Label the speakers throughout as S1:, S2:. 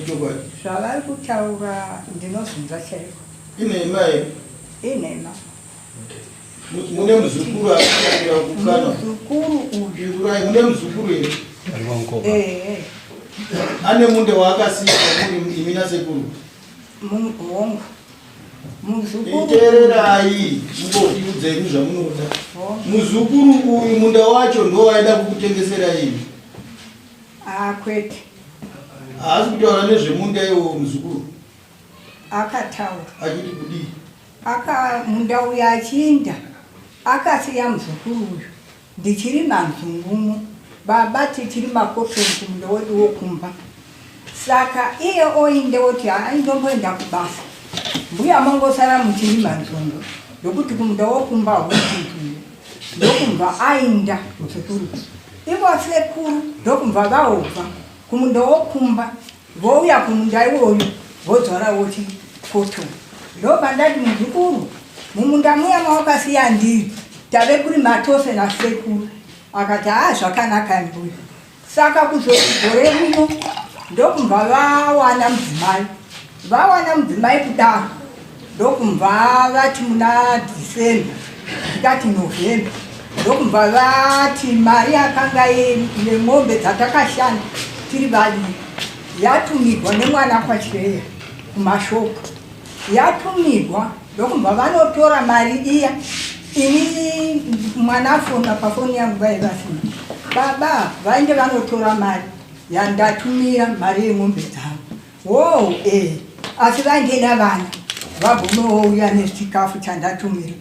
S1: chokwadi.
S2: Zvavari kutaura ndinozvinza chaiko.
S1: Inema here?
S2: Inema.
S1: Mune muzukuru akatangira kukana.
S2: Muzukuru uyu.
S1: Mune muzukuru here? Ane munde waakasiya muri imi nasekuru.
S2: Hongu. Muzukuru.
S1: Iteererai mubotiudzei zvamunoda. Muzukuru uyu munda wacho ndo waida kukutengesera imi.
S2: Kwete.
S1: Haasi kutaura nezvemunda iwo muzukuru.
S2: Akataura.
S1: Achiti kudii?
S2: Munda uyu achinda. Akasiya muzukuru uyu. Ndichiri manzungumo. Baba tichiri makopeni kumunda wedu wokumba. Saka iye oinde oti aindomboenda kubasa. Mbuya mangosara muchiri manzungu. Ndokuti kumunda wokumba hwechitungu. Ndokumva ainda muzukuru. Ivo sekuru ndokumva vaobva. Kumunda wokumba. Vouya kumunda iwoyu. Vodzora woti poto. Ndoba ndati muzukuru. Mumunda muya mawakasiya ndiri. Tave kuri matose nasekuru. Akati zvakanaka mbuya. Saka kuzogore muno ndokumva vawana mudzimai. Vawana mudzimai kudaro. Ndokumva vati muna December. Tikati November. Ndokumva vati mari yakanga yemombe dzatakashanda tiri vaviri yatumirwa nemwana kwaChireya kumashoko. Yatumirwa ndokumva vanotora mari iya. Ini mwana fona pafoni yangu vaivasina. Baba vainde vanotora mari yandatumira mari yemombe dzavo. Asi vainde navana vagumouya nechikafu chandatumira.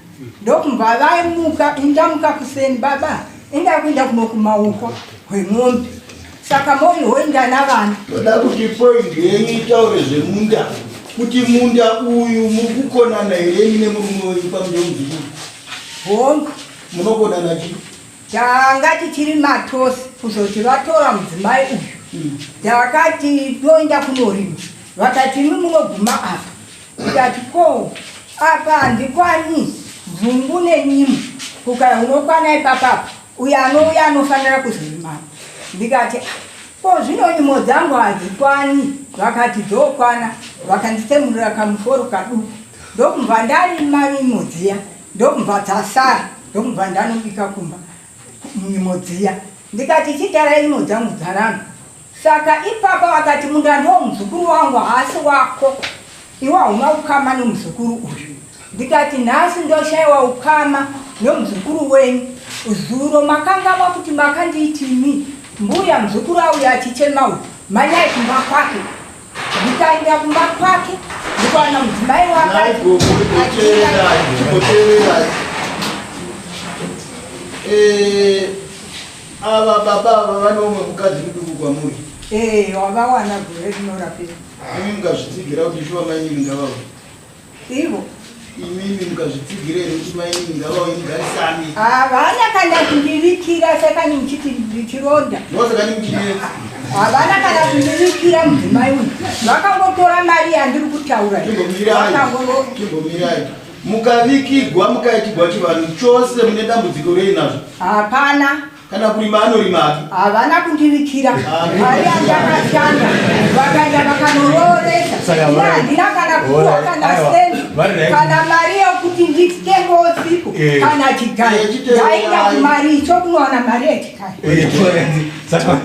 S2: Ndokumva vaimuka indamuka kuseni baba inda kuenda kumaoko hwemombe. Saka mori hoenda navana.
S1: Toda kuti point yenyu itaure zvemunda. Kuti munda uyu mukukonana here nemurume wenyu pamuda muzukuru?
S2: Hongu.
S1: Munokonana chii?
S2: Tanga tichiri matosi kuzoti vatora mudzimai uyu. Takati toenda kunorima. Vakati munoguma apa. Tikati ko apa handikwani. Dzungu nenyimu. Kukaya unokwana ipapapa. Uya anofanira kuzorima. Ndikati zvino nyimo dzangu hadzikwani. Vakati dzokwana. Vakanditsemurira kamuforo kaduku. Ndokumva ndarima nyimo dziya. Ndokumva dzasara. Ndokumva ndanobika kumba nyimo dziya. Ndikati chitarai nyimo dzangu dzaramba. Saka ipapa vakati munda ndo muzukuru wangu haasi wako. Iwa hauna ukama nomuzukuru uyu. Ndikati nhasi ndoshaiwa ukama nomuzukuru wenyu. Zuro makanga makuti makanditimi. Mbuya muzukuru auya achichema uyu. Manyai kumba kwake. Ndikaenda kumba kwake. Ndikwana mudzimai wakati.
S1: Ava baba vanomwe mukadzi muduku kwamuri.
S2: Wavawana gore rinorapira.
S1: Imi mukazvitsigira kuti shuwa mainini ngavavo.
S2: Ivo.
S1: Imimi mukazvitsigira kuti mainini ngavavo mugarisani.
S2: Havana kana kundivikira saka nimuchiti ndichironda.
S1: Ndosaka nimuchiti.
S2: Havana kana kundivikira mudzimai uyu. Vakangotora mari yandiri kutaura.
S1: Chimbomirai. Mukavikigwa mukaitigwa chivanhu chose mune dambudziko rei nazvo?
S2: Hapana.
S1: Kana kurima anorima?
S2: Havana kundivikira. Mari yandakashanda. Vakaenda vakanororesa. Handina kana kuwa kana sendi. Kana mari yokuti nditenge usiku. Kana chigari. Ndaenda kumari icho kunowana mari yechigari.
S3: Saka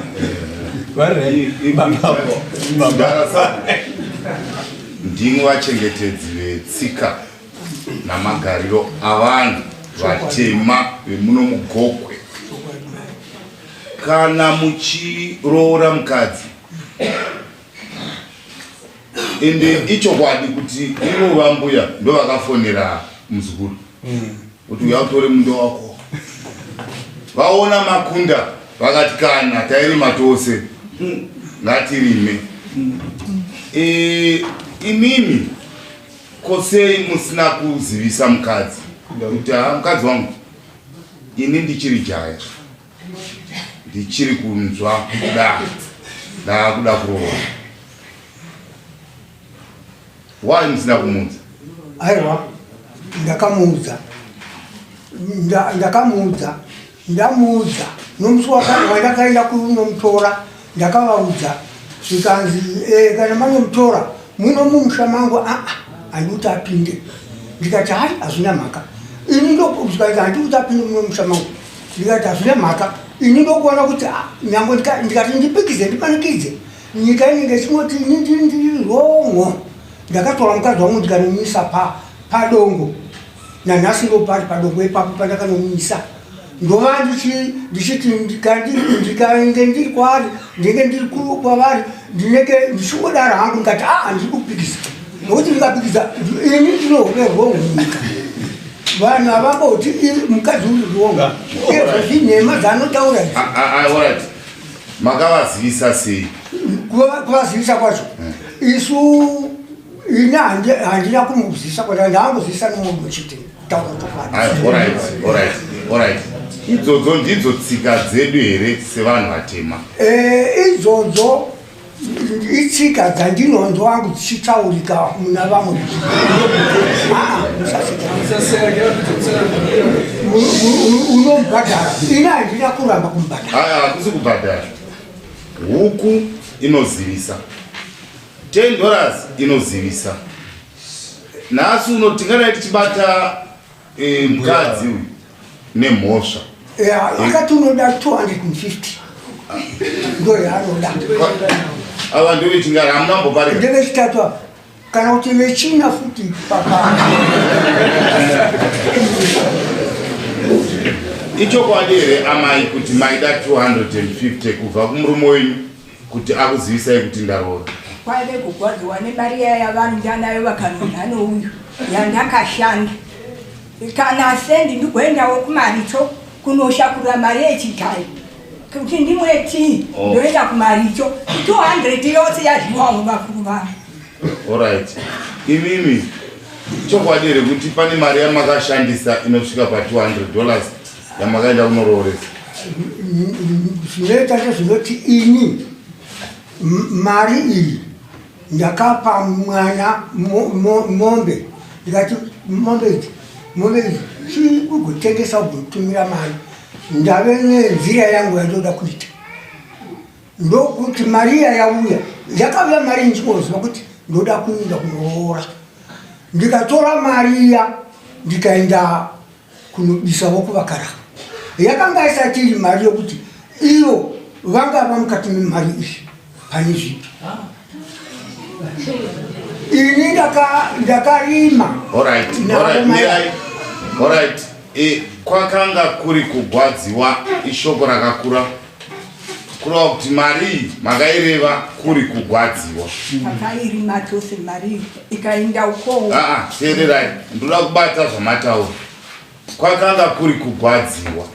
S4: ndimwe vachengetedzi vetsika namagariro avanhu vatema vemuno Mugogwe. Kana muchiroora mukadzi ende ichokwadi kuti ivo vambuya ndo vakafonera muzukuru kuti uyatore munda wako. Vaona makunda vakati kana tairima tose ngatirime. Imimi kosei musina kuzivisa mukadzi kuti mukadzi wangu ini ndichiri jaya, ndichiri kunzwa kuda kuroora. Why musina kumuudza?
S5: Aiwa, ndakamuudza. Ndamuudza. Nomusi wakati wandakaenda kunomutora ndakavaudza zvikanzi kana manomutora muno mumusha mangu andikuti apinde. Ndikati hai hazvina mhaka. Ini ndozvikaita handikuti apinde muno mumusha mangu. Ndikati hazvina mhaka. Ini ndokuona kuti nyangwe ndikati ndipikidze ndipanikidze. Nyika inenge ichingoti ini ndiri wrong. Ndakatora mukadzi wangu ndikanomisa padongo. Nanhasi ndopari padongo ipapo pandakanomisa. Ndova ndichiti ndikaende ndiri kwavari ndenge ndiri kwavari ndinenge ndichingodaro hangu ndikati handiri kupikisa. Nokuti ndikapikisa ini ndinohwerwa munyika. Vanhu havangoti mukadzi uri wrong. Izvo zvinhema dzanotaura idzi.
S4: Makavazivisa sei?
S5: Kuvazivisa kwacho isu ini handina kumuzivisa kwacho ndangozivisa nomunhu chete taura tofana.
S4: Alright. Idzodzo ndidzo tsika dzedu here sevanhu vatema?
S5: Idzodzo itsika dzandinonzwa wangu dzichitaurika muna vamwe. Unomubhadhara. Ini handina kuramba kumubhadhara.
S4: Hakusi kubhadhara. Huku inozivisa. $10 inozivisa. Nhasi unotingana tichibata mukadzi uyu nemhosva.
S5: Akati unoda 250. Ndo yaanoda.
S4: Ava ndovechingara hamunamboparika.
S5: Ndevechitatu kana kuti vechina futi papa.
S4: Ichokwadi here amai kuti maida 250 kubva kumurume wenyu kuti akuzivisai kuti ndaroora?
S2: Kwaive kugwadziwa nemari yavanhu ndanayo vakanonha nouyu yandakashanda. Kana sendi ndigoendawo kumaricho kunoshakurira mari yechidhai. Kuti ndimwe tii ndoenda kumaricho 200 yose yazviwawo vakuru vanhu.
S4: Alright. Imimi chokwadi here kuti pane mari yamakashandisa inosvika pa$200 yamakaenda kunorooresa?
S5: Zvinoita zvinoti ini mari iyi ndakapa mwana mombe. Ndikati mombe idzi chikugotengesa kugotumira mari. Ndave nenzira yangu yandoda kuita. Ndokuti Maria yauya yakauya mari nchinoziva kuti ndoda kuenda kunoroora. Ndikatora Maria ndikaenda kunobisavo kuvakara. Yakanga isati iri mari yokuti iyo vangava mukati memari iyi pane zvipi. Ini ndakarima.
S4: Alright. Kwakanga kuri kugwadziwa ishoko rakakura. Kureva kuti mari makaireva kuri kugwadziwa.
S2: Takairima tose mari ikaenda uko.
S4: Teererai, ndoda kubata zvamataura. Kwakanga kuri kugwadziwa.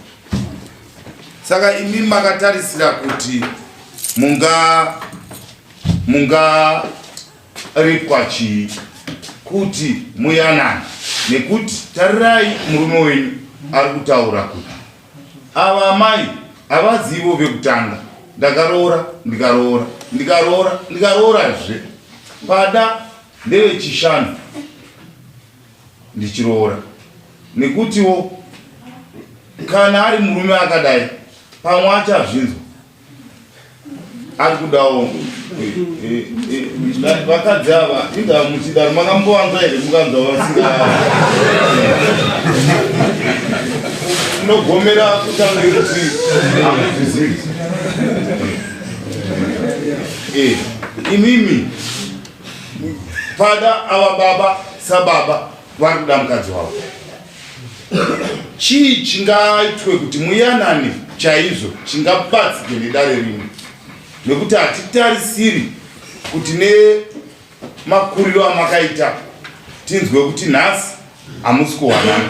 S4: Saka imi makatarisira kuti munga ripwa chii kuti muyanane, nekuti tarirai murume wenyu ari kutaura kuti ava amai havazivo vekutanga. Ndakaroora ndikaroora pada ndevechishanu ndichiroora, nekutiwo kana ari murume akadai pamwe achavhinzwa ari kudawo vakadzi ava inga muchidaro makambowanza here mukanzwa vasinga unogomera kutanga kuti hamuzvizivi. Imimi pada ava baba sababa vari kuda mukadzi wavo. Chii chingaitwe kuti muyanane chaizvo chingabatsike nedare rimwe? Nekuti hatitarisiri kuti nemakuriro amakaita tinzwe kuti nhasi hamusi kuwanana.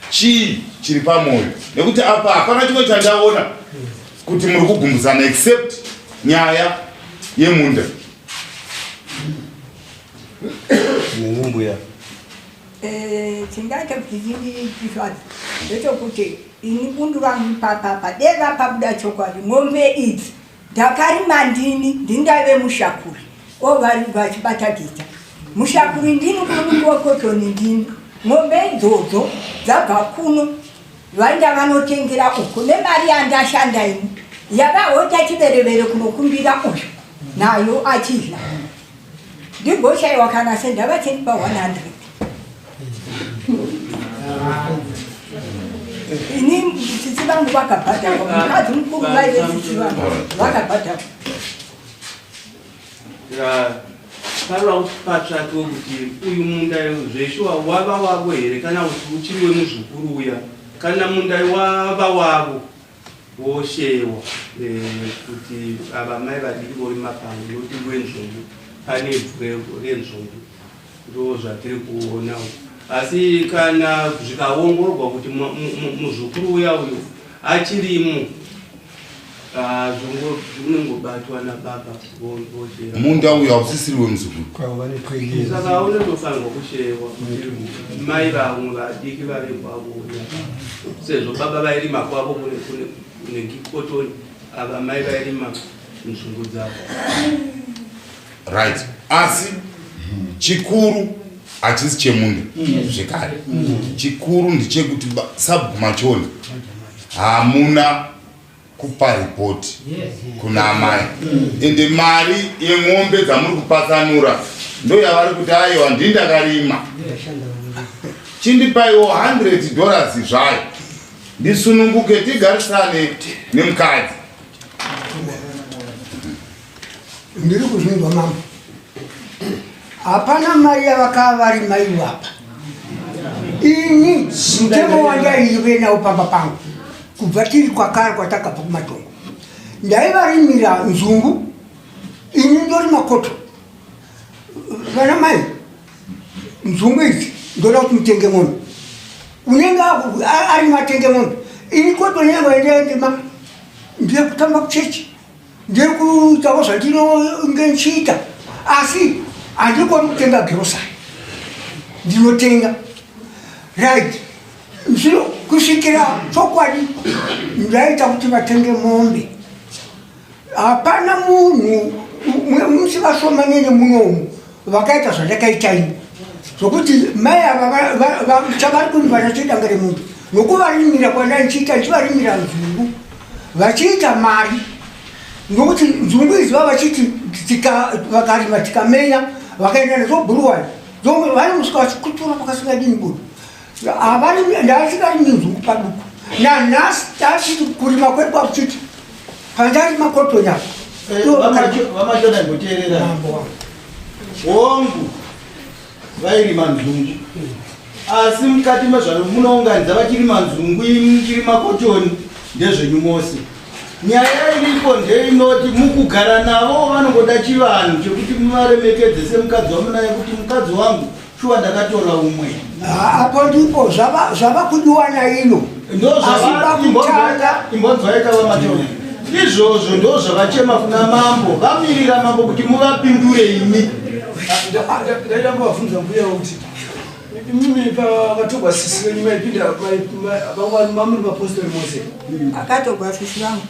S4: Chii chiri pamwoyo? Nekuti apa hapana chimwe chandaona kuti muri kugumbudzana except nyaya yemunda.
S3: Mumbuya.
S2: Tingaita kuti ndifadzi ndechokuti ini bundu rangu padera pabuda chokwadi ng'ombe idzi ndakarima ndini ndingave mushakuri ovari vachibata gita mushakuri ndini kunungokotoni ndini ng'ombe dzabva kuno vanda vanotengera uko nemari yandashanda ini yakaota chiberevere kunokumbira uyu nayo achidla ndigoshaiwa kana sendava tinipa 100 ini tsitsi vangu vakabhadharwa mukadzi mukuru vaive tsitsi vangu vakabhadharwa
S6: parwa patsvake kuti uyu munda zveshuwa wava wavo here kana kuti uchiri wemuzukuru uya kana munda wava wavo woshewa kuti ava mai vadiki vori mapango noti wenzungu pane bvu renzungu ndo zvatiri kuona asi kana zvikaongororwa kuti muzukuru uya uyu achirimo zvinongobatwa nababa voshera
S4: munda uyu hausisiri wemuzukuru
S6: saka unotofanirwa kushewa mai vamwe vadiki vave kwavo sezvo baba vairima kwavo nekikotoni ava mai vairima nzvungu dzavo
S4: right asi chikuru hachisi chemunda zvekare chikuru ndechekuti sabhumachoni hamuna kupa ripoti kuna amai ende mari yemwombe dzamuri kupasanura ndo yavari kuti aiwa ndindakarima chindipaiwo $100 zvayo ndisununguke tigarisane nemukadzi
S5: ndiri kuzvinzwa mambo hapana mari yavakava vari mai vapa ini mutemo wandaive nawo pamba pangu kubva tiri kwakare kwatakabva kumatongo ndaivarimira nzungu ini ndori makoto vana mai nzungu idzi ndoda kuti mutenge mombe unenge ari matenge mombe ini koto nengoendeendema ndiye kutamba kuchechi ndiye kuitawo zvandinonge nchiita asi handikoni kutenga girosari ndinotenga right zvino kusvikira chokwadi ndaita kuti vatenge mombe hapana munhu musivashomanene munomu vakaita zvandakaita ini zvokuti mai ava chavari kuni vanachoidanga remombe nokuvarimira kwandanchiita ndichivarimira nzungu vachiita mari nokuti nzungu idzi vava vachiti vakarima tikamenya vakaenda nezvobhuruwai vanomusika vachikutura pakasingadini budu ndaasingarimi nzungu paduku nanhasi taachiti kurima kwedu kwakuchiti pandari makotonyaka
S1: vamachona ngoteerera hongu vairima nzungu asi mukati mezvano munounganidza vachirima nzungu muchirima kotoni ndezvenyu mose nyaya iripo ndeinoti mukugara navo vanongoda chivanhu chekuti muvaremekedze semukadzi wamunaye kuti mukadzi wangu shuwa ndakatora umwe
S5: apo ndipo zvava kudiwana ino
S1: imbonzwaita vamatona izvozvo ndo zvavachema kuna mambo vamirira mambo kuti muvapindure imi
S3: ndaida kuvabvunza mbuya kuti imimi pakatogwa sisi venyu maipinda mamuri mapostori mose
S2: akatogwa sisi vangu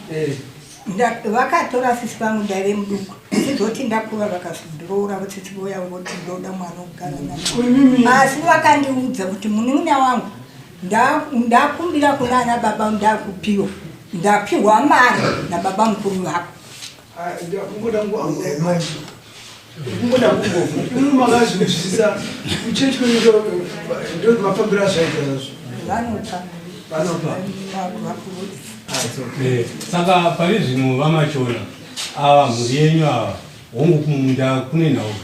S2: vakatora sisi vangu ndaive muduku sizoti ndakura vakazondiroora votiti voya voti ndoda mwana kugara asi vakandiudza kuti munun'una wangu ndakumbira kuna ana baba ndakupiwa ndapiwa mari nababa mukuru wako
S3: kungoda kungovu inomagazvinzwisisa kuchechi kwenyika ndo mafambiro azvaita zvazvo vanopa
S7: saka pane zvino vamachona ava mhuri yenyu ava hongu kumunda kune nhau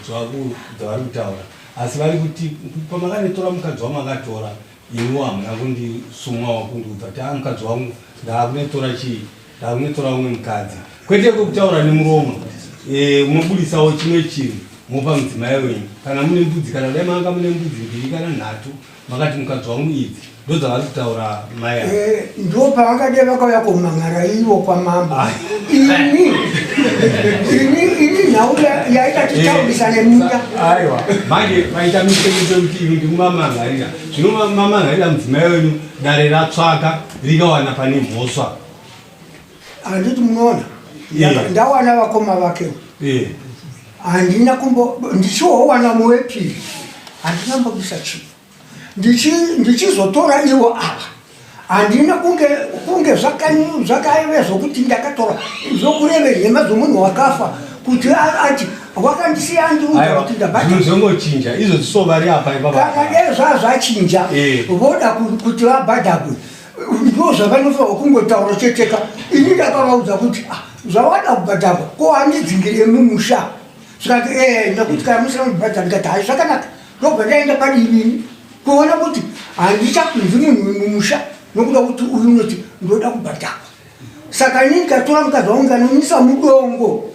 S7: dzavari kutaura asi vari kuti pamakanetora mukadzi wamakatora inuwo hamuna kundisumwa wakundiudza kuti mukadzi wangu ndaakunetora chii ndaakunetora umwe mukadzi kwete kwekutaura nemuromo munobudisawo chimwe chinhu mopa mudzimai wenyu kana mune mbudzi kana dai manga mune mbudzi 2 kana 3 makati mukadzi wangu idzi ndo dzavari kutaura mai avo
S5: ndo pavangade vakauya kumang'ara ivo kwamambo ini nhau yaita titaurisa nemunda
S7: aiwa manje vaita mitengezo kuti imi ndikumamang'arira zvino mamang'arira mudzimai wenyu dare ratsvaka rikawana pane mhosva
S5: handiti munoona ndawana vakoma vakewo handina ndichiwowana muwepiri handina mbobisa chinhu ndichizotora ivo ava handina kunge zvakaive zvokuti ndakatora zvokureve nhema dzomunhu wakafa kuti ati wakandisiya ndiuda kuti
S7: ndabhadhazvongochinja izvo dzisovari apa
S5: kana dei zvazvachinja voda kuti vabhadhagwe ndo zvavanofanwa kungotaura cheteka ini ndakavaudza kuti zvawada kubhadhagwa ko handidzingire mumusha zvikati nekuti kana musina kubhadha ndikati hai zvakanaka ndobva ndaenda padivini kuona kuti handichapinzi munhu mumusha nokuda kuti uyu unoti ndoda kubhadhagwa saka ini ndikatora mukadzi wangu nganomisa mudongo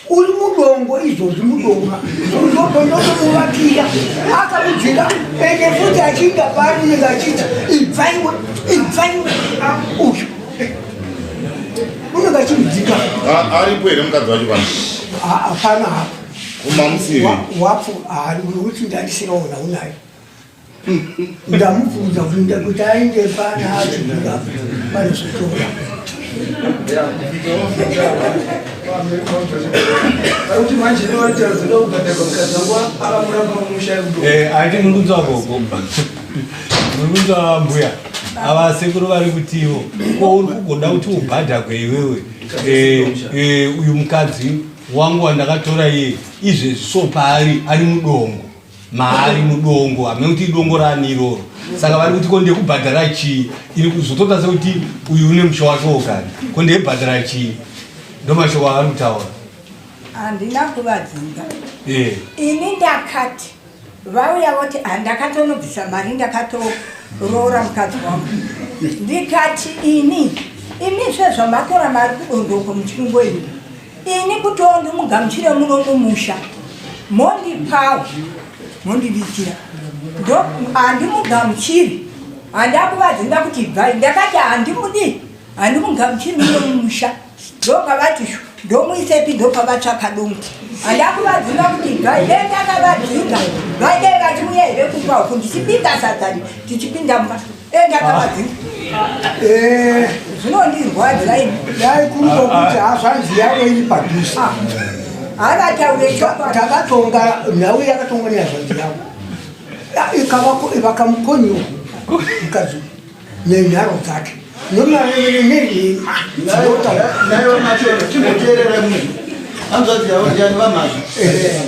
S5: uri mudongo izvozvi mudongo ndotomuvakira akamudzika ende futi achinga pari unenge achiti ibvaiwe uyu unenge achimudzika
S4: aripo here mukadzi wacho pano
S5: hapana hapo
S4: kumamusiri
S5: wapfu uti ndandisiraona unayo ndamubvunza kuti ainde pana achibuda panozotora
S7: ati murikunzwa gogo murikunzwa mbuya ava sekuru vari kutiwo ko uri kugoda kuti ubhadhagwe iwewe uyu mukadzi wangu wandakatora iye izvezvi so paari ari mudongo maari mudongo hamene kuti idongo rani iroro saka vari kuti kondekubhadhara chii ini kuzotota sekuti uyu une musho wake wokani kondeibhadhara chii ndo mashoko avari kutaura
S2: handina kuvadzinga ini ndakati vauya voti handakatonobvisa mari ndakatoroora mukadzi wangu ndikati imi svezvamatora mari kudondoko muchirungo ini ini kutondi mugamuchire muno mumusha mondipawo mondibikira ndo handimugamuchiri handakuvadzinga kuti bvai ndakati handimugamuchiri muno mumusha ndokavati ndomuisepi ndopavatsvaka dongo handakuvadzinga kuti bvai dei ndakavadzinga bvai dei vachimuya here kupa huku ndichipinda sadzari tichipinda mba ndakavadzinga zvinondirwadza ini
S5: dai kungokuti hazvanzi yavo iri padhuze
S2: havataure
S5: takatonga nhau yakatonga nehazvanzi yavo vakamukonyiwa mukadzi nenharo dzake nomarenema
S1: nayo machoro timoteerera munhu hanzvadzi yavo ndiani vamazvo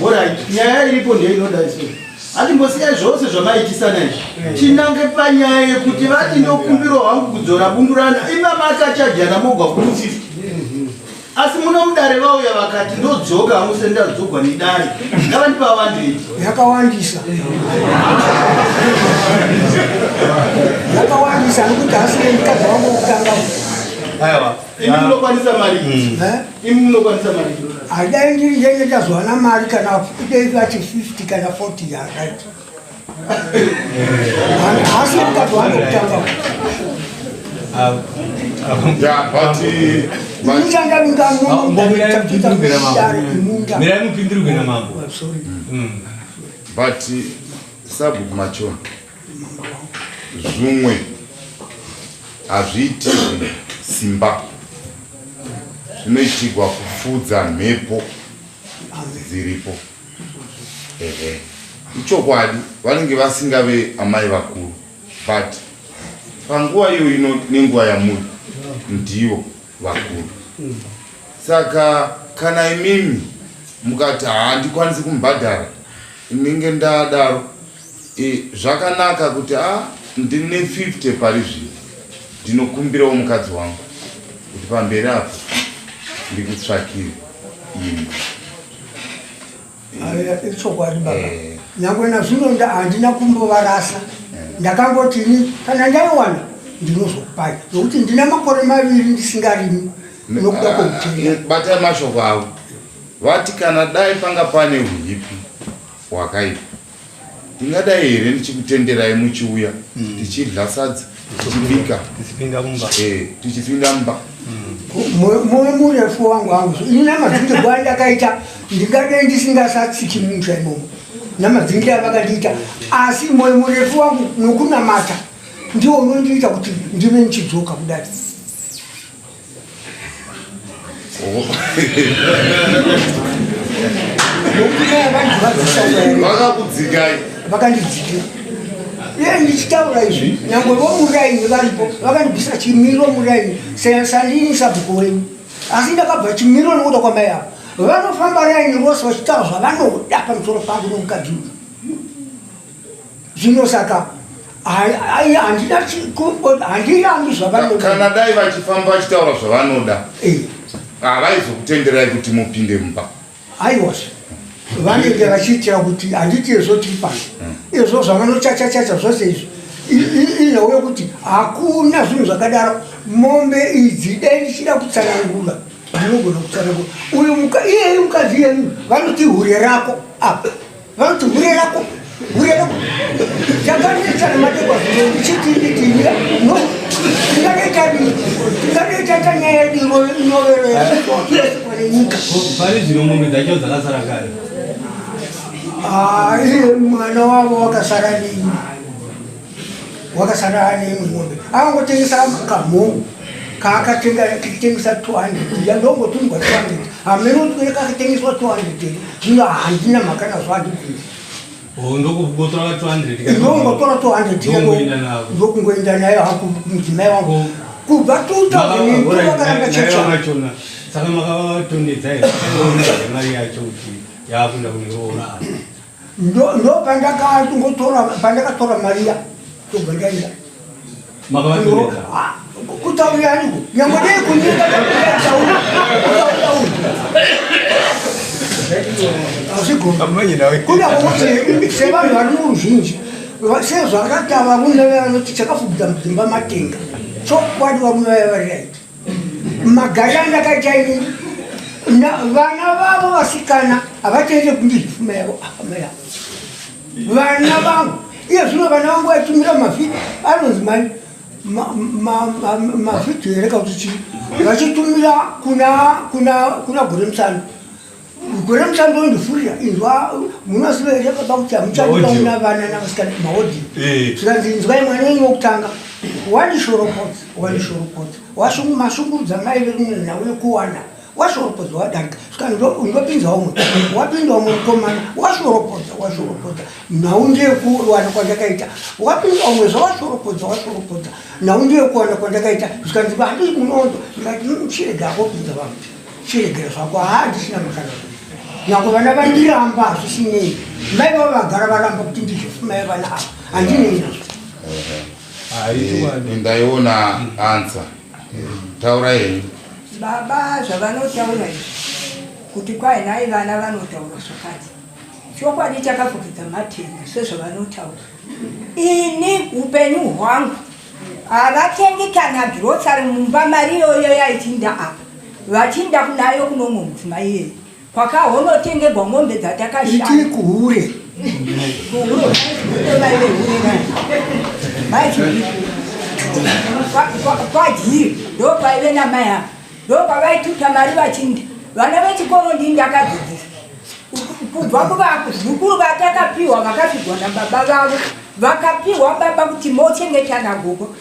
S1: orit nyaya iripo ndeinoda iso hatimbosiyai zvose zvamaitisana izvi tinange panyaya yekuti vati ndokumbiro hwangu kudzora bundurana imamakachadyana mogwa kuti asi muno mudare vauya vakati ndodzoka hangu sendadzogwa nedare ngavandipa wandei
S5: yakawandisa nokuti asire mukadzi wangu wokutanga
S7: aiwa
S1: imi munokwanisa mari imi munokwanisa mari
S5: hadai ndiri ndenge ndazowana mari kana dei vati 50 kana 40 yaraiti asire mukadzi wangu wokutanga
S7: mirai mupindirwe namambo
S4: but sabhuku machona zvumwe hazviitirwi simba zvinoitirwa kufudza mhepo dziripo ichokwadi vanenge vasingave amai vakuru but panguva iyo nenguva yamuri ndivo vakuru saka kana imimi mukati handikwanisi kumubhadhara inenge ndadaro zvakanaka kuti ndine 50 pari zvino ndinokumbirawo mukadzi wangu kuti pamberi apo ndikutsvakire imba
S5: ichokwadi baba nyangwe nazvino handina kumbovarasa ndakangotini kana ndaiwana ndinozokupai nokuti ndina makore maviri ndisingarimi nokuda koutenga
S4: batai mashoko avo vati kana dai panga pane uipi hwakaipa ndingadai here ndichikutenderai muchiuya tichidla sadza tichibika tichipinda mumba
S5: moyo murefu wangu wangu ini namadzingirwo andakaita ndingadai ndisingasatsiki mumusha imomo namadzingiro avakandiita asi moyo murefu wangu nokunamata ndiwo unondiita kuti ndive ndichidzoka kudai
S4: vakakudzikai
S5: vakandidzikira Ye ndichitaura izvi nyangwe vomuraini varipo vakandibvisa chimiro muraini sandini sabhuku wenyu asi ndakabva chimiro nokuda kwamai avo vanofamba raini vose vachitaura zvavanoda pamusoro pangu nomukadzi uyu zvino saka handirambi zvavanoda
S4: kana dai vachifamba vachitaura zvavanoda havaizokutenderai kuti mupinde mumba
S5: aiwazve vanenge vachiitira kuti handiti izvo tiri pano izvo zvavanochachachacha zvose izvi inhauye kuti hakuna zvinhu zvakadaro mombe idzi dai ndichida kutsanangura ndinogona kutsanangura uyu iyeye mukadzi yenyu vanoti hure rako apa vanoti hure rako chakanetsana madekwa zvino ndichitinditinya no tingadaita tanyaya diro inoverenyika
S7: pari zvino mombe dzacho dzakasara kare
S5: mwana wavo wakasara neimwe mombe angotengesa kamhongo kaakatengesa 200 yandongotungwa 200 hamenoakatengeswa 200 zvino handina mhaka nazvo handibviri
S7: ndokutora 200
S5: ndongotora 200 ndokungoenda nayo hangu mudzimai wangu kubva 2002 vakaranga
S7: chachona saka makavatondedza mari yacho kuti yaakunda kundiroora
S5: pandakatora mariya tobva ndaenda
S7: makavatondedza
S5: kutaurianiko nyangwe dei kunyika kuda kuti sevanhu vari muruzhinji sezvakatava munevanoti chakafubvudza mudzimba matenga chokwadi vamunaye variraiti magari andakaita ini vana vavo vasikana havateere kundizvifuma yavo akamaya vana vangu iye zvino vana vangu vaitumira mavhidhi anonzi mai mavhidhi here kauti chii vachitumira kuna gore musando gore musando ondifurira inzwa munoziva here baba kuti hamuchadivauna vana navasikana maodhi zvikanzi inzwai mwana wenyu wokutanga wandishoropodza mashungurudza maive rumwe nhau yekuwana washoropodza wadarika undopinza umwe wapinda umwe mukomana washoropodza nhau ndeyekuwana kwandakaita wapinda umwe zvawashoropodza nhau ndeyekuwana kwandakaita zvikanzi handi munondo ndikati chiregera kopinza vanhu chiregera zvako handisina makana nyangwe vana vandiramba hazvisinei mai vavo vagara varamba kuti ndizvifumai vana ava handineinazvo
S4: ndaiona ansa taura henyu
S2: baba zvavanotaura izvi kuti kwai nai vana vanotaura zvakati chokwadi chakafukidza matenga sezvavanotaura ini upenyu hwangu havatengi kana girosari mumba mari iyoyo yaitinda apa vachinda kunayo kunomwe mudzimai iyeye kwakahonotengerwa mombe dzatakashitiri
S5: kuhure
S2: kwajiri ndokwaive namai avo ndokwavaituta mari vachinda vana vechikoro ndii ndakadzidzisa kubva kuvazukuru vatakapiwa vakapigwa nababa vavo vakapiwa baba kuti mochengetana gogo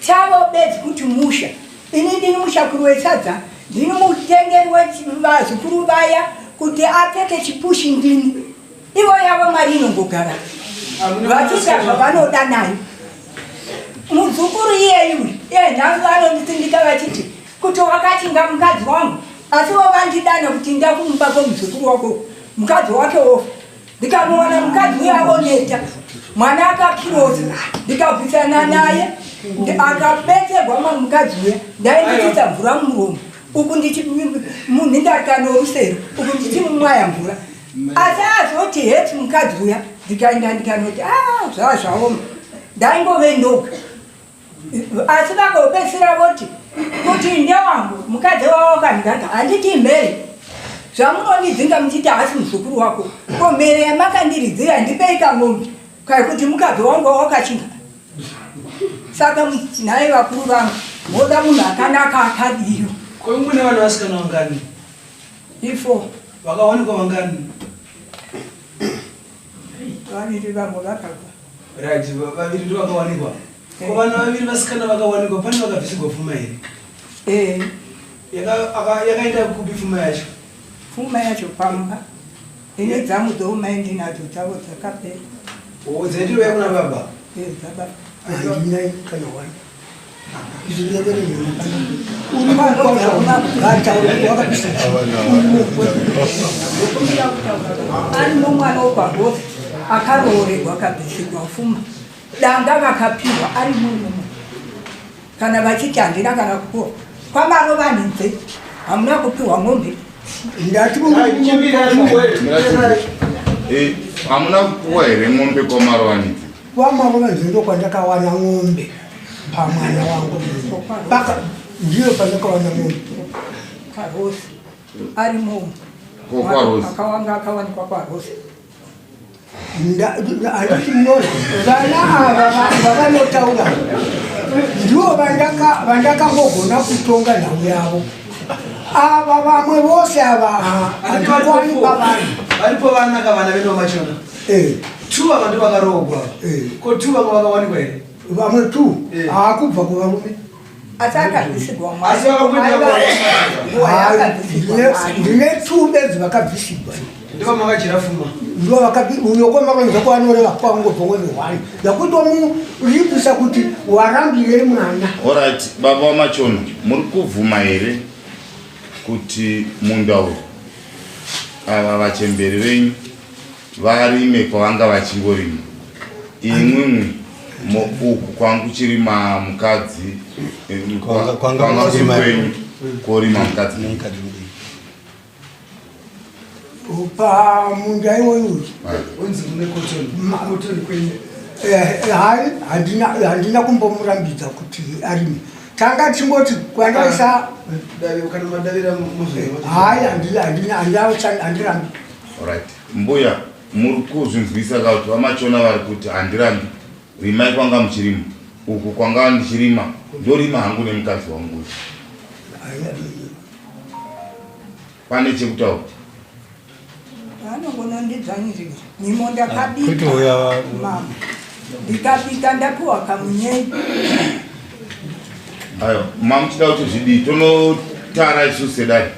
S2: chavo bedzi kuti musha ini ndini mushakuru wesadza ndini mutengeri wevazukuru vaya kuti apfeke chipushi ndini ivo yavo mari inongogara vachiita zvavanoda nayo muzukuru iyeyu nhangu vanonditsindika vachiti kuti wakachinga mukadzi wangu asi wavandidana kuti ndakumba kwemuzukuru wako mukadzi wake wofa ndikamuona mukadzi uyo aoneta mwana akakirosa ndikabvisana naye akabetserwa mamukadzi uya ndainditisa mvura mumuromo uku ndichimunhindarika norusero uku ndichimumwaya mvura asi azoti heti mukadzi uya ndikaenda ndikanoti zvava zvaoma ndaingove ndoga asi vakopedzisira voti kuti ndewangu mukadzi wavo kandikati handiti mhere zvamunonidzinga muchiti hasi muzukuru wako ko mhere yamakandiridzira ndipeika ng'ombe kai kuti mukadzi wangu wakachinga saka nhaye vakuru vangu moda munhu akanaka akadiro
S3: kwemune vanhu vasikana vangani
S2: ifo
S3: vakawanikwa vangani
S2: vaviri vamwe vakabva
S3: right vaviri ndo vakawanikwa ko vanhu vaviri vasikana vakawanikwa pane vakabvisirwa pfuma here yakaenda kupi pfuma yacho
S2: pfuma yacho pamba ine dzamu dzoumai ndinadzo dzavo dzakapera
S3: dzaitiroya kuna baba
S5: handina kana wani izilebele
S2: ari nomwana wokwagosi akaroorerwa akabisigwa fuma danga vakapiwa ari munhu kana vachichandira kana kupiwa kwamaro vaninze hamuna kupiwa ng'ombe
S4: hamuna kupiwa here ng'ombe kwamaro vanidze
S5: kwamaro vanidze ndokwandakawana ng'ombe pamwana wangu paka ndiyo pandakawana ng'ombe
S2: kwarosi ari munhu akawanga akawanikwa kwarosi
S5: anditi mnona vana ava vavanotaura ndivo vandakangogona kutonga nhau yavo ava vamwe vose ava handikwani pavanhu
S3: varipo vanaka vana vedu vamachona 2 ava ndivakarogwa ko 2 vamwe vakawanikwa here
S5: vamwe 2 haakubva kuvarume ndine 2 bedzi vakabvisigwa
S3: ndivamangachira fuma
S5: ndoyokwamaronza kwanoreva kwangobvongove 1 yakutomuripisa kuti warambire mwana.
S4: Alright, baba wamachona muri kuvhuma here kuti munda uyu ava vachemberi venyu varime kwavanga vachingorima imwimwi uku kwangu chirima mukadzi kwanga kuri kwenyu korima mukadzi
S5: pamunda iwoyu
S3: unzi kune kotoni kwenyu
S5: hai handina kumbomurambidza kuti arime tanga tingoti kwandaisa
S3: kana madavira
S5: hai handirambi.
S4: Alright, mbuya muri kuzvinzwisa kuti vamachona vari kuti handirambi rimai kwanga muchirima uku kwanga ndichirima ndorima hangu nemukadzi wangu pane chekutaura
S2: vanongonondidzanyirira nyimo ndakabika mama ndikabika ndapiwa kamunyei
S4: ayo mamuchida kuti zvidii tonotara isu sedari